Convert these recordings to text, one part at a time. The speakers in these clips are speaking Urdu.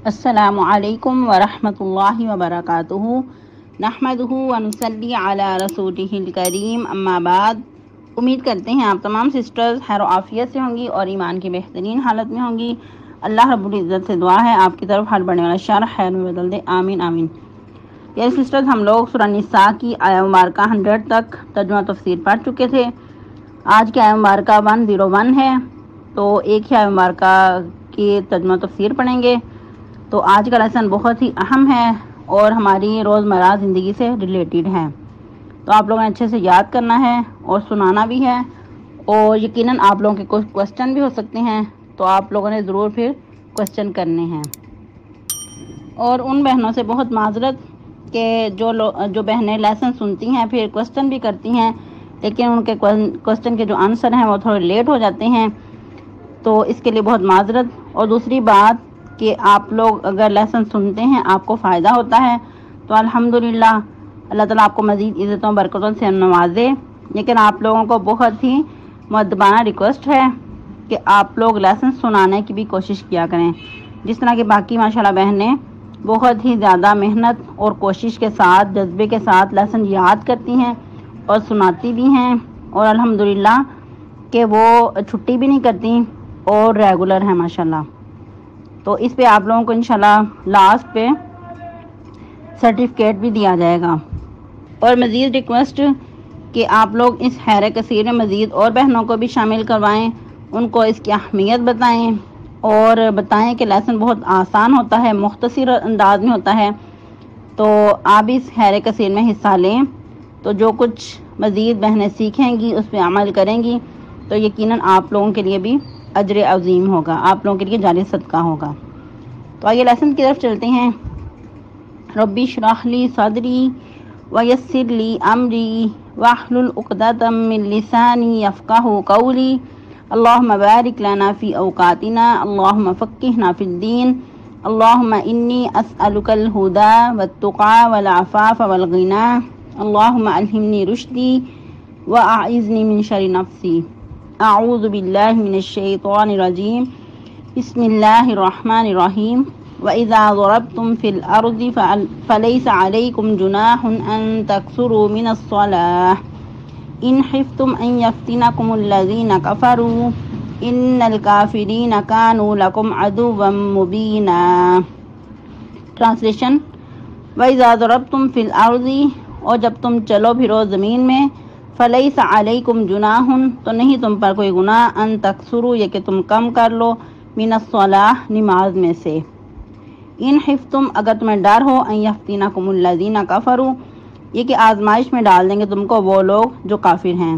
السلام علیکم ورحمۃ اللہ وبرکاتہ نحمدہ ونصلی علی رسولہ الکریم اما بعد۔ امید کرتے ہیں آپ تمام سسٹرز خیر و عافیت سے ہوں گی اور ایمان کی بہترین حالت میں ہوں گی۔ اللہ رب العزت سے دعا ہے آپ کی طرف ہر بڑھنے والا شر خیر میں بدل دے، آمین آمین۔ یہ سسٹرز ہم لوگ سورہ نساء کی آیہ مبارکہ 100 تک ترجمہ تفسیر پڑھ چکے تھے۔ آج کی آیہ مبارکہ 101 ہے، تو ایک ہی آیہ مبارکہ کی ترجمہ تفسیر پڑھیں گے۔ تو آج کا لیسن بہت ہی اہم ہے اور ہماری روزمرہ زندگی سے ریلیٹڈ ہے، تو آپ لوگوں نے اچھے سے یاد کرنا ہے اور سنانا بھی ہے، اور یقیناً آپ لوگوں کے کچھ کوسچن بھی ہو سکتے ہیں، تو آپ لوگوں نے ضرور پھر کوسچن کرنے ہیں۔ اور ان بہنوں سے بہت معذرت کہ جو بہنیں لیسن سنتی ہیں پھر کوسچن بھی کرتی ہیں، لیکن ان کے کوسچن کے جو آنسر ہیں وہ تھوڑے لیٹ ہو جاتے ہیں، تو اس کے لیے بہت معذرت۔ اور دوسری بات کہ آپ لوگ اگر لیسن سنتے ہیں آپ کو فائدہ ہوتا ہے تو الحمدللہ اللہ تعالیٰ آپ کو مزید عزتوں برکتوں سے نوازے، لیکن آپ لوگوں کو بہت ہی مؤدبانہ ریکویسٹ ہے کہ آپ لوگ لیسن سنانے کی بھی کوشش کیا کریں، جس طرح کہ باقی ماشاءاللہ بہنیں بہت ہی زیادہ محنت اور کوشش کے ساتھ جذبے کے ساتھ لیسن یاد کرتی ہیں اور سناتی بھی ہیں، اور الحمدللہ کہ وہ چھٹی بھی نہیں کرتی اور ریگولر ہیں ماشاءاللہ۔ تو اس پہ آپ لوگوں کو انشاءاللہ لاسٹ پہ سرٹیفکیٹ بھی دیا جائے گا۔ اور مزید ریکویسٹ کہ آپ لوگ اس خیر کثیر میں مزید اور بہنوں کو بھی شامل کروائیں، ان کو اس کی اہمیت بتائیں اور بتائیں کہ لیسن بہت آسان ہوتا ہے، مختصر انداز میں ہوتا ہے، تو آپ اس خیر کثیر میں حصہ لیں، تو جو کچھ مزید بہنیں سیکھیں گی اس پہ عمل کریں گی تو یقیناً آپ لوگوں کے لیے بھی اجر عظیم ہوگا، آپ لوگوں کے لیے جاری صدقہ ہوگا۔ تو آئیے لیسن کی طرف چلتے ہیں۔ ربی اشرح لی صدری ویسر لی امری واحلل عقدۃ من لسانی یفقہوا قولی، اللہم بارک لنا فی اوقاتنا، اللہم فقہنا فی الدین، اللہم انی اسألک الہدی والتقی والعفاف والغنی، اللہم الہمنی رشدی واعذنی من شر نفسی، اعوذ باللہ من الشیطان الرجیم، بسم اللہ الرحمن الرحیم۔ وَإِذَا ضَرَبْتُمْ فِي الْأَرْضِ فَلَيْسَ عَلَيْكُمْ جُنَاحٌ أَن تَقْصُرُوا مِنَ الصَّلَاةِ إِنْ خِفْتُمْ أَن يَفْتِنَكُمُ الَّذِينَ كَفَرُوا إِنَّ الْكَافِرِينَ كَانُوا لَكُمْ عَدُوًّا مُبِينًا۔ ٹرانسلیشن: وَإِذَا ضَرَبْتُمْ فِي الْأَرْضِ، اور جب تم چلو پھرو زمین میں، فَلَيْسَ عَلَيْكُمْ جُنَاحٌ، تو نہیں تم پر کوئی گناہ، أَن تَقْصُرُوا، یہ کہ تم کم کر لو، مِنَ الصَّلَاةِ، نماز میں سے، ان خفتم، اگر تمہیں ڈر ہو، ان یفتنکم الذین کفروا، یہ کہ آزمائش میں ڈال دیں گے تم کو وہ لوگ جو کافر ہیں،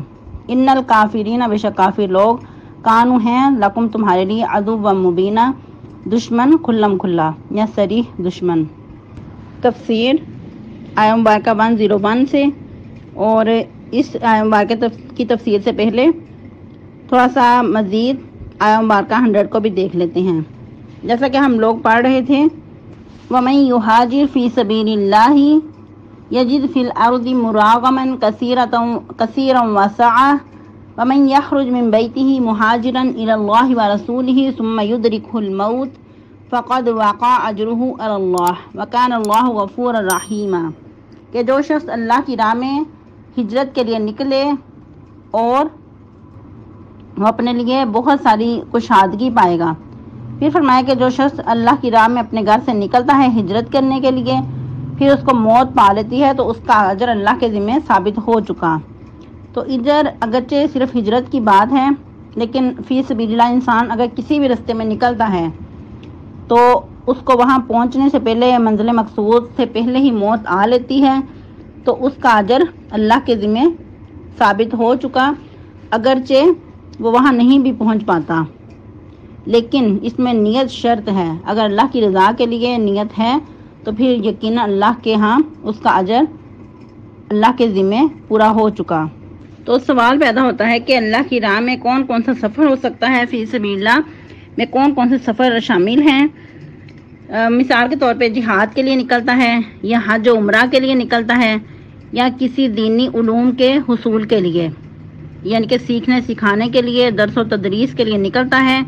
ان الکافرین، بے شک کافر لوگ، کانوا ہیں، لکم تمہارے لیے، عدوا مبینا، دشمن کھلم کھلا یا صریح دشمن۔ تفسیر آیہ مبارکہ 101 سے، اور اس آیہ مبارکہ کی تفسیر سے پہلے تھوڑا سا مزید آیہ مبارکہ 100 کو بھی دیکھ لیتے ہیں۔ جیسا کہ ہم لوگ پڑھ رہے تھے، وَمَن يُهَاجِرْ فِي سَبِيلِ اللَّهِ يَجِدْ فِي الْأَرْضِ مُرَاغَمًا كَثِيرًا وَسَعَةً وَمَن يَخْرُجْ مِن بَيْتِهِ مُهَاجِرًا إِلَى اللَّهِ وَرَسُولِهِ ثُمَّ يُدْرِكْهُ الْمَوْتُ فَقَدْ وَقَعَ أَجْرُهُ عَلَى اللَّهِ وَكَانَ اللَّهُ غَفُورًا رَحِيمًا، کہ جو شخص اللہ کی راہ میں ہجرت کے لیے نکلے اور وہ اپنے لیے بہت ساری کشادگی پائے گا۔ پھر فرمایا کہ جو شخص اللہ کی راہ میں اپنے گھر سے نکلتا ہے ہجرت کرنے کے لیے، پھر اس کو موت پا لیتی ہے، تو اس کا اجر اللہ کے ذمہ ثابت ہو چکا۔ تو اجر اگرچہ صرف ہجرت کی بات ہے، لیکن فی سبیل اللہ انسان اگر کسی بھی رستے میں نکلتا ہے تو اس کو وہاں پہنچنے سے پہلے، منزل مقصود سے پہلے ہی موت آ لیتی ہے، تو اس کا اجر اللہ کے ذمہ ثابت ہو چکا، اگرچہ وہ وہاں نہیں بھی پہنچ پاتا، لیکن اس میں نیت شرط ہے۔ اگر اللہ کی رضا کے لیے نیت ہے تو پھر یقینا اللہ کے ہاں اس کا اجر اللہ کے ذمہ پورا ہو چکا۔ تو سوال پیدا ہوتا ہے کہ اللہ کی راہ میں کون کون سا سفر ہو سکتا ہے، فی سبیل اللہ میں کون کون سے سفر شامل ہیں۔ مثال کے طور پہ جہاد کے لیے نکلتا ہے، یا حج و عمرہ کے لیے نکلتا ہے، یا کسی دینی علوم کے حصول کے لیے، یعنی کہ سیکھنے سکھانے کے لیے، درس و تدریس کے لیے نکلتا ہے،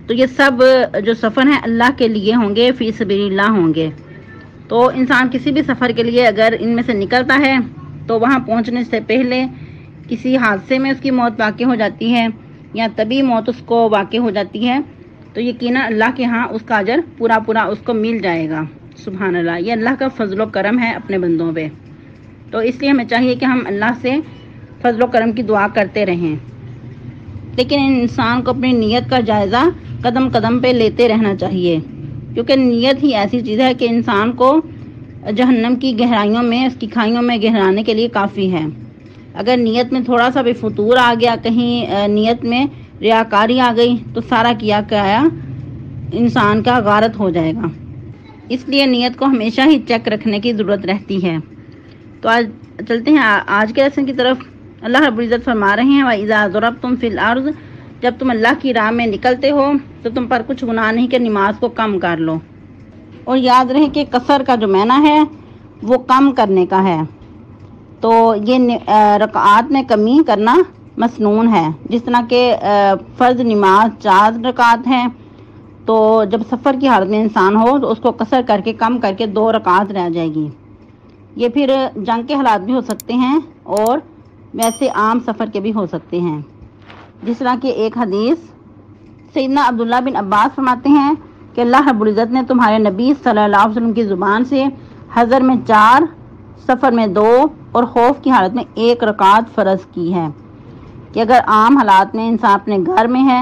تو یہ سب جو سفر ہیں اللہ کے لیے ہوں گے، فی سبیل اللہ ہوں گے۔ تو انسان کسی بھی سفر کے لیے اگر ان میں سے نکلتا ہے تو وہاں پہنچنے سے پہلے کسی حادثے میں اس کی موت واقع ہو جاتی ہے یا طبی موت اس کو واقع ہو جاتی ہے تو یقیناً اللہ کے ہاں اس کا اجر پورا اس کو مل جائے گا۔ سبحان اللہ، یہ اللہ کا فضل و کرم ہے اپنے بندوں پہ۔ تو اس لیے ہمیں چاہیے کہ ہم اللہ سے فضل و کرم کی دعا کرتے رہیں، لیکن انسان کو اپنی نیت کا جائزہ قدم قدم پہ لیتے رہنا چاہیے، کیونکہ نیت ہی ایسی چیز ہے کہ انسان کو جہنم کی گہرائیوں میں، اس کی کھائیوں میں گہرانے کے لیے کافی ہے۔ اگر نیت میں تھوڑا سا بھی فطور آ گیا، کہیں نیت میں ریاکاری آ گئی تو سارا کیا انسان کا غارت ہو جائے گا۔ اس لیے نیت کو ہمیشہ ہی چیک رکھنے کی ضرورت رہتی ہے۔ تو آج چلتے ہیں آج کے لیسن کی طرف۔ اللہ رب العزت فرما رہے ہیں وَإِذَا ضَرَبْتُمْ فِي الْأَرْضِ، جب تم اللہ کی راہ میں نکلتے ہو تو تم پر کچھ گناہ نہیں کہ نماز کو کم کر لو، اور یاد رہے کہ قصر کا جو معنی ہے وہ کم کرنے کا ہے۔ تو یہ رکعات میں کمی کرنا مسنون ہے، جس طرح کہ فرض نماز 4 رکعات ہیں، تو جب سفر کی حالت میں انسان ہو تو اس کو قصر کر کے کم کر کے 2 رکعات رہ جائے گی۔ یہ پھر جنگ کے حالات بھی ہو سکتے ہیں اور ویسے عام سفر کے بھی ہو سکتے ہیں، جس طرح کہ ایک حدیث سیدنا عبداللہ بن عباس فرماتے ہیں کہ اللہ رب العزت نے تمہارے نبی صلی اللہ علیہ وسلم کی زبان سے حضر میں 4، سفر میں 2 اور خوف کی حالت میں 1 رکعت فرض کی ہے، کہ اگر عام حالات میں انسان اپنے گھر میں ہے،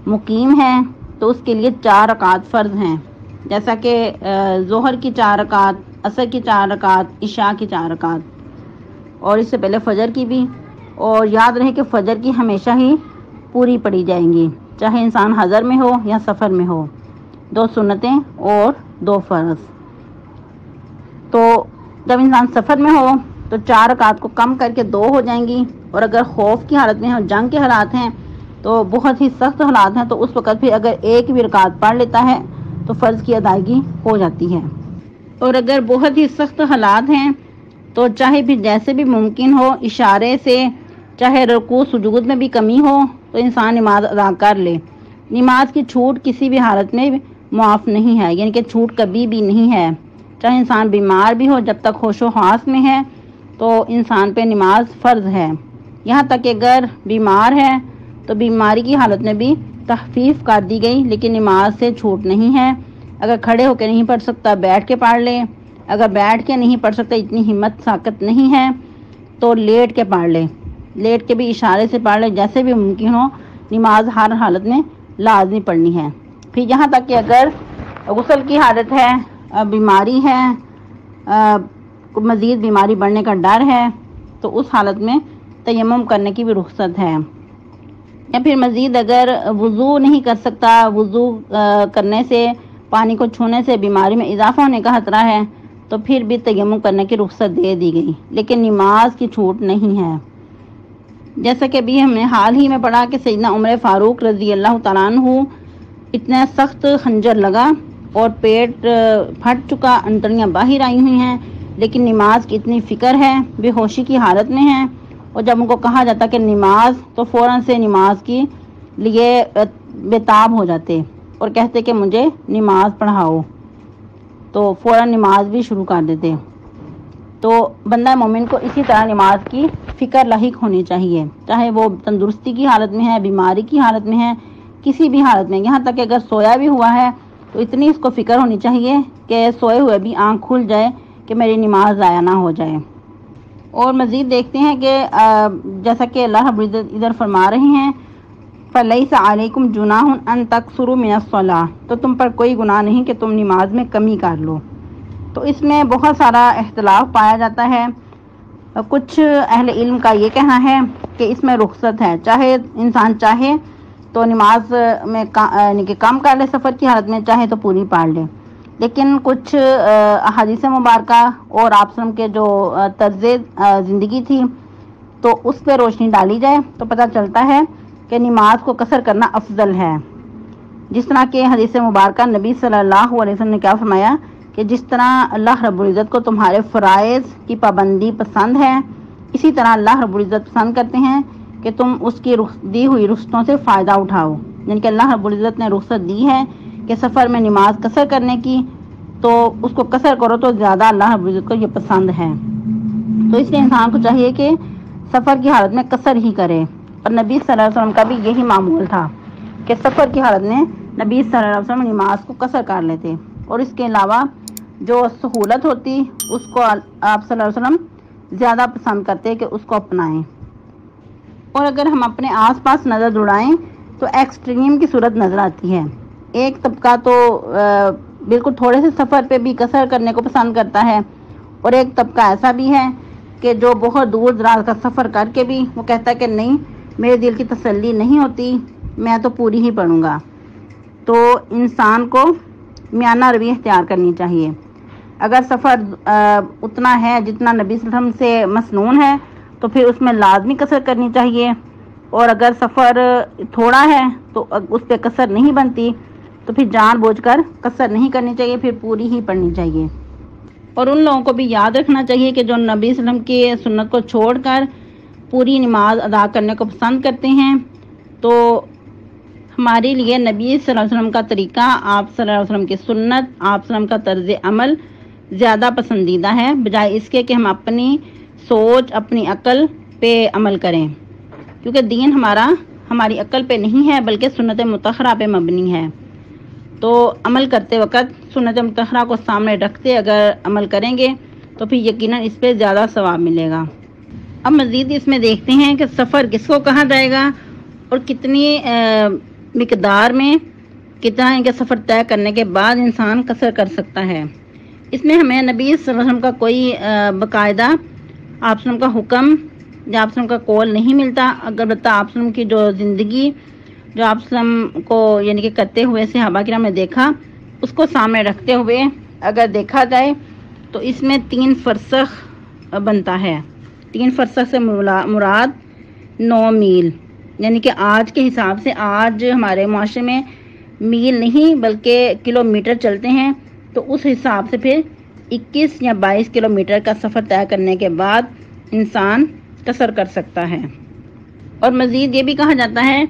مقیم ہے، تو اس کے لیے 4 رکعت فرض ہیں، جیسا کہ ظہر کی 4 رکعت، عصر کی 4 رکعت، عشاء کی 4 رکعت، اور اس سے پہلے فجر کی بھی۔ اور یاد رہے کہ فجر کی ہمیشہ ہی پوری پڑھی جائیں گی، چاہے انسان حضر میں ہو یا سفر میں ہو، 2 سنتیں اور 2 فرض۔ تو جب انسان سفر میں ہو تو 4 رکعت کو کم کر کے 2 ہو جائیں گی، اور اگر خوف کی حالت میں اور جنگ کے حالات ہیں تو بہت ہی سخت حالات ہیں تو اس وقت پھر اگر 1 بھی رکعت پڑھ لیتا ہے تو فرض کی ادائیگی ہو جاتی ہے۔ اور اگر بہت ہی سخت حالات ہیں تو چاہے بھی جیسے بھی ممکن ہو اشارے سے، چاہے رکوع سجود میں بھی کمی ہو تو انسان نماز ادا کر لے۔ نماز کی چھوٹ کسی بھی حالت میں معاف نہیں ہے، یعنی کہ چھوٹ کبھی بھی نہیں ہے، چاہے انسان بیمار بھی ہو، جب تک ہوش و حواس میں ہے تو انسان پہ نماز فرض ہے۔ یہاں تک کہ اگر بیمار ہے تو بیماری کی حالت میں بھی تخفیف کر دی گئی، لیکن نماز سے چھوٹ نہیں ہے۔ اگر کھڑے ہو کے نہیں پڑھ سکتا بیٹھ کے پڑھ لے، اگر بیٹھ کے نہیں پڑھ سکتا، اتنی ہمت طاقت نہیں ہے تو لیٹ کے پڑھ لے، لیٹ کے بھی اشارے سے پڑھ لے، جیسے بھی ممکن ہو نماز ہر حالت میں لازمی پڑھنی ہے۔ پھر یہاں تک کہ اگر غسل کی حالت ہے، بیماری ہے، مزید بیماری بڑھنے کا ڈر ہے تو اس حالت میں تیمم کرنے کی بھی رخصت ہے۔ یا پھر مزید اگر وضو نہیں کر سکتا، وضو کرنے سے، پانی کو چھونے سے بیماری میں اضافہ ہونے کا خطرہ ہے تو پھر بھی تیمم کرنے کی رخصت دے دی گئی، لیکن نماز کی چھوٹ نہیں ہے۔ جیسا کہ ابھی ہم نے حال ہی میں پڑھا کہ سیدنا عمر فاروق رضی اللہ تعالیٰ عنہ اتنا سخت خنجر لگا اور پیٹ پھٹ چکا، انتڑیاں باہر آئی ہوئی ہیں، لیکن نماز کی اتنی فکر ہے، بے ہوشی کی حالت میں ہیں، اور جب ان کو کہا جاتا کہ نماز تو فوراً سے نماز کی لیے بےتاب ہو جاتے اور کہتے کہ مجھے نماز پڑھاؤ، تو فوراً نماز بھی شروع کر دیتے۔ تو بندہ مومن کو اسی طرح نماز کی فکر لاحق ہونی چاہیے، چاہے وہ تندرستی کی حالت میں ہے، بیماری کی حالت میں ہے، کسی بھی حالت میں، یہاں تک کہ اگر سویا بھی ہوا ہے تو اتنی اس کو فکر ہونی چاہیے کہ سوئے ہوئے بھی آنکھ کھل جائے کہ میری نماز ضائع نہ ہو جائے۔ اور مزید دیکھتے ہیں کہ جیسا کہ اللہ رب العزت ادھر فرما رہے ہیں فَلَيْسَ عَلَيْكُمْ جُنَاحٌ أَن تَقْصُرُوا مِنَ الصَّلَاةِ، تو تم پر کوئی گناہ نہیں کہ تم نماز میں کمی کر لو۔ تو اس میں بہت سارا اختلاف پایا جاتا ہے، کچھ اہل علم کا یہ کہنا ہے کہ اس میں رخصت ہے، چاہے انسان چاہے تو نماز میں کم کر لے سفر کی حالت میں، چاہے تو پوری پڑھ لے، لیکن کچھ احادیث مبارکہ اور آپ وسلم کے جو طرز زندگی تھی تو اس پہ روشنی ڈالی جائے تو پتہ چلتا ہے کہ نماز کو قصر کرنا افضل ہے۔ جس طرح کہ حدیث مبارکہ نبی صلی اللہ علیہ وسلم نے کیا فرمایا کہ جس طرح اللہ رب العزت کو تمہارے فرائض کی پابندی پسند ہے، اسی طرح اللہ رب العزت پسند کرتے ہیں کہ تم اس کی دی ہوئی رخصتوں سے فائدہ اٹھاؤ۔ یعنی کہ اللہ رب العزت نے رخصت دی ہے کہ سفر میں نماز قصر کرنے کی، تو اس کو قصر کرو تو زیادہ اللہ رب العزت کو یہ پسند ہے۔ تو اس لیے انسان کو چاہیے کہ سفر کی حالت میں قصر ہی کرے، اور نبی صلی اللہ علیہ وسلم کا بھی یہی معمول تھا کہ سفر کی حالت میں نبی صلی اللہ علیہ وسلم نماز کو قصر کر لیتے، اور اس کے علاوہ جو سہولت ہوتی اس کو آپ صلی اللہ علیہ وسلم زیادہ پسند کرتے کہ اس کو اپنائیں۔ اور اگر ہم اپنے آس پاس نظر دوڑائیں تو ایکسٹریم کی صورت نظر آتی ہے۔ ایک طبقہ تو بالکل تھوڑے سے سفر پہ بھی قصر کرنے کو پسند کرتا ہے، اور ایک طبقہ ایسا بھی ہے کہ جو بہت دور دراز کا سفر کر کے بھی وہ کہتا ہے کہ نہیں، میرے دل کی تسلی نہیں ہوتی، میں تو پوری ہی پڑھوں گا۔ تو انسان کو میانہ روی اختیار کرنی چاہیے۔ اگر سفر اتنا ہے جتنا نبی صلی اللہ علیہ وسلم سے مسنون ہے تو پھر اس میں لازمی قصر کرنی چاہیے، اور اگر سفر تھوڑا ہے تو اس پہ قصر نہیں بنتی تو پھر جان بوجھ کر قصر نہیں کرنی چاہیے، پھر پوری ہی پڑھنی چاہیے۔ اور ان لوگوں کو بھی یاد رکھنا چاہیے کہ جو نبی صلی اللہ علیہ وسلم کی سنت کو چھوڑ کر پوری نماز ادا کرنے کو پسند کرتے ہیں، تو ہمارے لیے نبی صلی اللہ علیہ وسلم کا طریقہ، آپ صلی اللہ علیہ وسلم کی سنت، آپ صلی اللہ علیہ وسلم کا طرز عمل زیادہ پسندیدہ ہے، بجائے اس کے کہ ہم اپنی سوچ، اپنی عقل پہ عمل کریں، کیونکہ دین ہماری عقل پہ نہیں ہے بلکہ سنت مطہرہ پہ مبنی ہے۔ تو عمل کرتے وقت سنت مطہرہ کو سامنے رکھتے اگر عمل کریں گے تو پھر یقیناً اس پہ زیادہ ثواب ملے گا۔ اب مزید اس میں دیکھتے ہیں کہ سفر کس کو کہا جائے گا اور کتنی مقدار میں کتنا ان کے سفر طے کرنے کے بعد انسان قصر کر سکتا ہے۔ اس میں ہمیں نبی صلی اللہ علیہ وسلم کا کوئی باقاعدہ آپ صلی اللہ علیہ وسلم کا حکم یا آپ صلی اللہ علیہ وسلم کا قول نہیں ملتا، البتہ آپ صلی اللہ علیہ وسلم کی جو زندگی جو آپ صلی اللہ علیہ وسلم کو یعنی کہ کرتے ہوئے صحابہ کرام نے دیکھا، اس کو سامنے رکھتے ہوئے اگر دیکھا جائے تو اس میں 3 فرسخ بنتا ہے۔ 3 فرسخ سے مراد 9 میل، یعنی کہ آج کے حساب سے آج ہمارے معاشرے میں میل نہیں بلکہ کلومیٹر چلتے ہیں، تو اس حساب سے پھر 21 یا 22 کلومیٹر کا سفر طے کرنے کے بعد انسان قصر کر سکتا ہے۔ اور مزید یہ بھی کہا جاتا ہے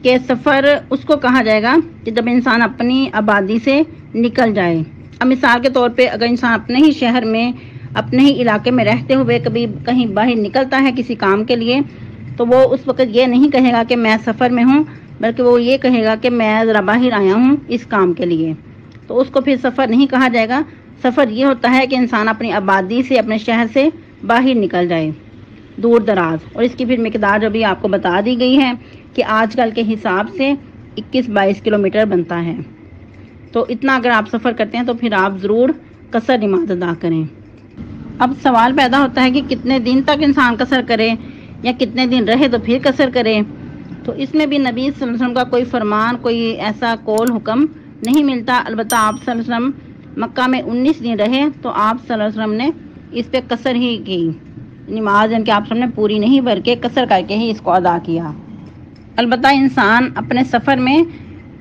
کہ سفر اس کو کہا جائے گا کہ جب انسان اپنی آبادی سے نکل جائے۔ اب مثال کے طور پہ اگر انسان اپنے ہی شہر میں، اپنے ہی علاقے میں رہتے ہوئے کبھی کہیں باہر نکلتا ہے کسی کام کے لیے، تو وہ اس وقت یہ نہیں کہے گا کہ میں سفر میں ہوں، بلکہ وہ یہ کہے گا کہ میں ذرا باہر آیا ہوں اس کام کے لیے، تو اس کو پھر سفر نہیں کہا جائے گا۔ سفر یہ ہوتا ہے کہ انسان اپنی آبادی سے، اپنے شہر سے باہر نکل جائے دور دراز، اور اس کی پھر مقدار جو بھی آپ کو بتا دی گئی ہے کہ آج کل کے حساب سے 21-22 کلومیٹر بنتا ہے۔ تو اتنا اگر آپ سفر کرتے ہیں تو پھر آپ ضرور قصر نماز ادا کریں۔ اب سوال پیدا ہوتا ہے کہ کتنے دن تک انسان قصر کرے یا کتنے دن رہے تو پھر قصر کرے۔ تو اس میں بھی نبی صلی اللہ علیہ وسلم کا کوئی فرمان، کوئی ایسا قول حکم نہیں ملتا، البتہ آپ صلی اللہ علیہ وسلم مکہ میں 19 دن رہے تو آپ صلی اللہ علیہ وسلم نے اس پہ قصر ہی کی، نماز ان کے آپ نے پوری نہیں بلکہ قصر کر کے ہی اس کو ادا کیا۔ البتہ انسان اپنے سفر میں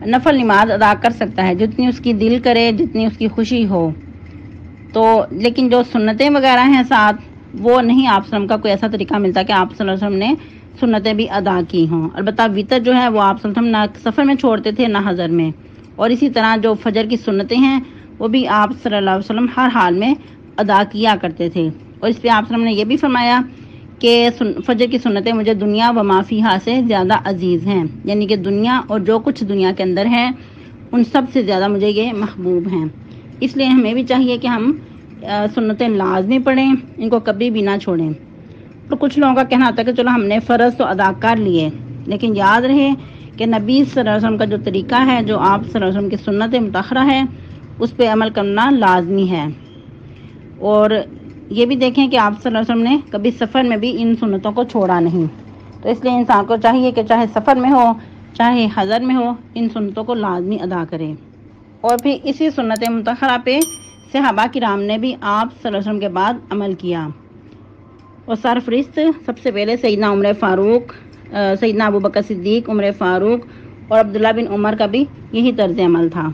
نفل نماز ادا کر سکتا ہے جتنی اس کی دل کرے، جتنی اس کی خوشی ہو، تو لیکن جو سنتیں وغیرہ ہیں ساتھ وہ نہیں آپ صلی اللہ علیہ وسلم کا کوئی ایسا طریقہ ملتا کہ آپ صلی اللہ علیہ وسلم نے سنتیں بھی ادا کی ہوں۔ البتہ وطر جو ہے وہ آپ صلی اللہ علیہ وسلم نہ سفر میں چھوڑتے تھے نہ حضر میں، اور اسی طرح جو فجر کی سنتیں ہیں وہ بھی آپ صلی اللہ علیہ وسلم ہر حال میں ادا کیا کرتے تھے، اور اس پہ آپ صلی اللہ علیہ وسلم نے یہ بھی فرمایا کہ فجر کی سنتیں مجھے دنیا و ما فیہا سے زیادہ عزیز ہیں، یعنی کہ دنیا اور جو کچھ دنیا کے اندر ہے ان سب سے زیادہ مجھے یہ محبوب ہیں۔ اس لیے ہمیں بھی چاہیے کہ ہم سنتیں لازمی پڑھیں، ان کو کبھی بھی نہ چھوڑیں۔ اور کچھ لوگوں کا کہنا آتا ہے کہ چلو ہم نے فرض تو ادا کر لیے، لیکن یاد رہے کہ نبی صلی اللہ علیہ وسلم کا جو طریقہ ہے، جو آپ صلی اللہ علیہ وسلم کی سنت مطہرہ ہے، اس پہ عمل کرنا لازمی ہے۔ اور یہ بھی دیکھیں کہ آپ صلی اللہ علیہ وسلم نے کبھی سفر میں بھی ان سنتوں کو چھوڑا نہیں، تو اس لیے انسان کو چاہیے کہ چاہے سفر میں ہو چاہے حضر میں ہو ان سنتوں کو لازمی ادا کرے۔ اور پھر اسی سنت مطہرہ پہ صحابہ کرام نے بھی آپ صلی اللہ علیہ وسلم کے بعد عمل کیا، اور سرفرست سب سے پہلے سیدنا عمر فاروق، سیدنا ابوبکر صدیق، عمر فاروق اور عبداللہ بن عمر کا بھی یہی طرز عمل تھا۔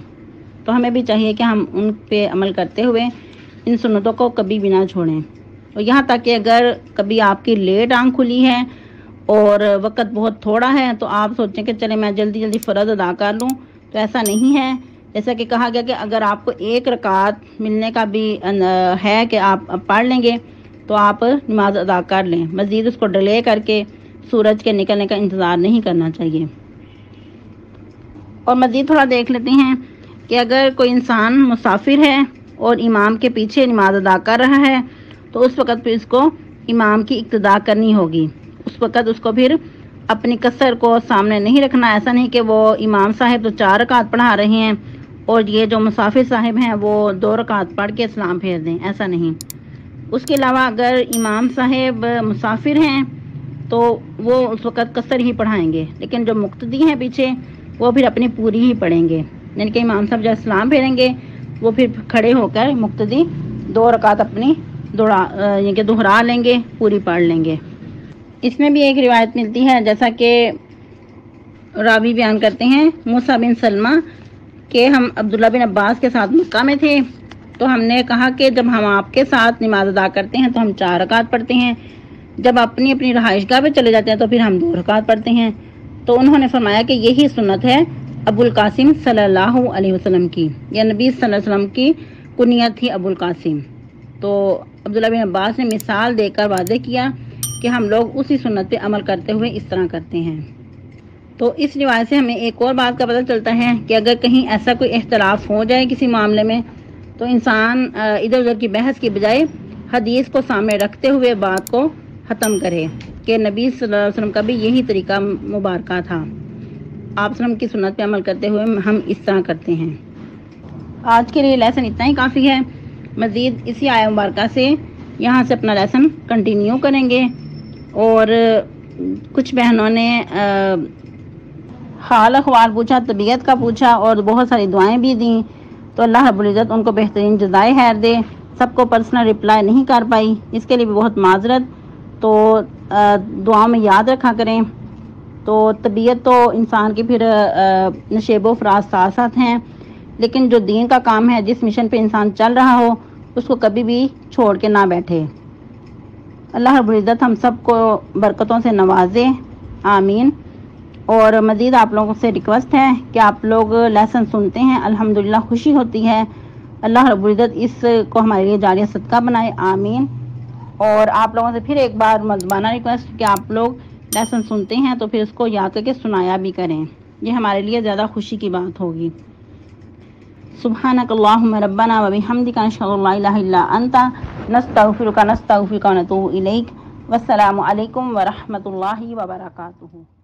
تو ہمیں بھی چاہیے کہ ہم ان پہ عمل کرتے ہوئے ان سنتوں کو کبھی بھی نہ چھوڑیں، اور یہاں تک کہ اگر کبھی آپ کی لیٹ آنکھ کھلی ہے اور وقت بہت تھوڑا ہے تو آپ سوچیں کہ چلے میں جلدی جلدی فرض ادا کر لوں، تو ایسا نہیں ہے۔ جیسا کہ کہا گیا کہ اگر آپ کو ایک رکعت ملنے کا بھی ہے کہ آپ پڑھ لیں گے تو آپ نماز ادا کر لیں، مزید اس کو ڈیلے کر کے سورج کے نکلنے کا انتظار نہیں کرنا چاہیے۔ اور مزید تھوڑا دیکھ لیتے ہیں کہ اگر کوئی انسان مسافر ہے اور امام کے پیچھے نماز ادا کر رہا ہے تو اس وقت پھر اس کو امام کی اقتداء کرنی ہوگی۔ اس وقت اس کو پھر اپنی قصر کو سامنے نہیں رکھنا، ایسا نہیں کہ وہ امام صاحب تو 4 رکعت پڑھا رہے ہیں اور یہ جو مسافر صاحب ہیں وہ 2 رکعت پڑھ کے سلام پھیر دیں، ایسا نہیں۔ اس کے علاوہ اگر امام صاحب مسافر ہیں تو وہ اس وقت قصر ہی پڑھائیں گے، لیکن جو مقتدی ہیں پیچھے وہ پھر اپنی پوری ہی پڑھیں گے، یعنی کہ امام صاحب جب سلام پھیریں گے وہ پھر کھڑے ہو کر مقتدی 2 رکعت اپنی یعنی کہ دہرا لیں گے، پوری پڑھ لیں گے۔ اس میں بھی ایک روایت ملتی ہے، جیسا کہ راوی بیان کرتے ہیں موسیٰ بن سلمہ کہ ہم عبداللہ بن عباس کے ساتھ مکہ میں تھے، تو ہم نے کہا کہ جب ہم آپ کے ساتھ نماز ادا کرتے ہیں تو ہم 4 رکعت پڑھتے ہیں، جب اپنی اپنی رہائش گاہ پہ چلے جاتے ہیں تو پھر ہم 2 رکعت پڑھتے ہیں۔ تو انہوں نے فرمایا کہ یہی سنت ہے ابو القاسم صلی اللہ علیہ وسلم کی، یا نبی صلی اللہ علیہ وسلم کی کنیت تھی ابو القاسم۔ تو عبداللہ بن عباس نے مثال دے کر واضح کیا کہ ہم لوگ اسی سنت پہ عمل کرتے ہوئے اس طرح کرتے ہیں۔ تو اس روایت سے ہمیں ایک اور بات کا پتہ چلتا ہے کہ اگر کہیں ایسا کوئی اختلاف ہو جائے کسی معاملے میں تو انسان ادھر ادھر کی بحث کی بجائے حدیث کو سامنے رکھتے ہوئے بات کو ختم کرے کہ نبی صلی اللہ علیہ وسلم کا بھی یہی طریقہ مبارکہ تھا، آپ وسلم کی سنت پہ عمل کرتے ہوئے ہم اس طرح کرتے ہیں۔ آج کے لیے لیسن اتنا ہی کافی ہے، مزید اسی آیہ مبارکہ سے یہاں سے اپنا لیسن کنٹینیو کریں گے۔ اور کچھ بہنوں نے حال احوال پوچھا، طبیعت کا پوچھا اور بہت ساری دعائیں بھی دیں، تو اللہ رب العزت ان کو بہترین جزائے خیر دے۔ سب کو پرسنل رپلائی نہیں کر پائی، اس کے لیے بھی بہت معذرت، تو دعاؤں میں یاد رکھا کریں۔ تو طبیعت تو انسان کی پھر نشیب و فراز ساتھ ساتھ ہیں، لیکن جو دین کا کام ہے، جس مشن پہ انسان چل رہا ہو اس کو کبھی بھی چھوڑ کے نہ بیٹھے۔ اللہ رب العزت ہم سب کو برکتوں سے نوازے، آمین۔ اور مزید آپ لوگوں سے ریکویسٹ ہے کہ آپ لوگ لیسن سنتے ہیں، الحمدللہ خوشی ہوتی ہے، اللہ رب العزت اس کو ہمارے لیے جاریہ صدقہ بنائے، آمین۔ اور آپ لوگوں سے پھر ایک بار مزبانہ ریکویسٹ کہ آپ لوگ لیسن سنتے ہیں تو پھر اس کو یاد کر کے سنایا بھی کریں، یہ ہمارے لیے زیادہ خوشی کی بات ہوگی۔ سبحانک اللہم ربنا و بحمدک نشہد ان لا الہ الا انت نستغفرک ونتوب الیک۔ والسلام علیکم ورحمۃ اللہ وبرکاتہ۔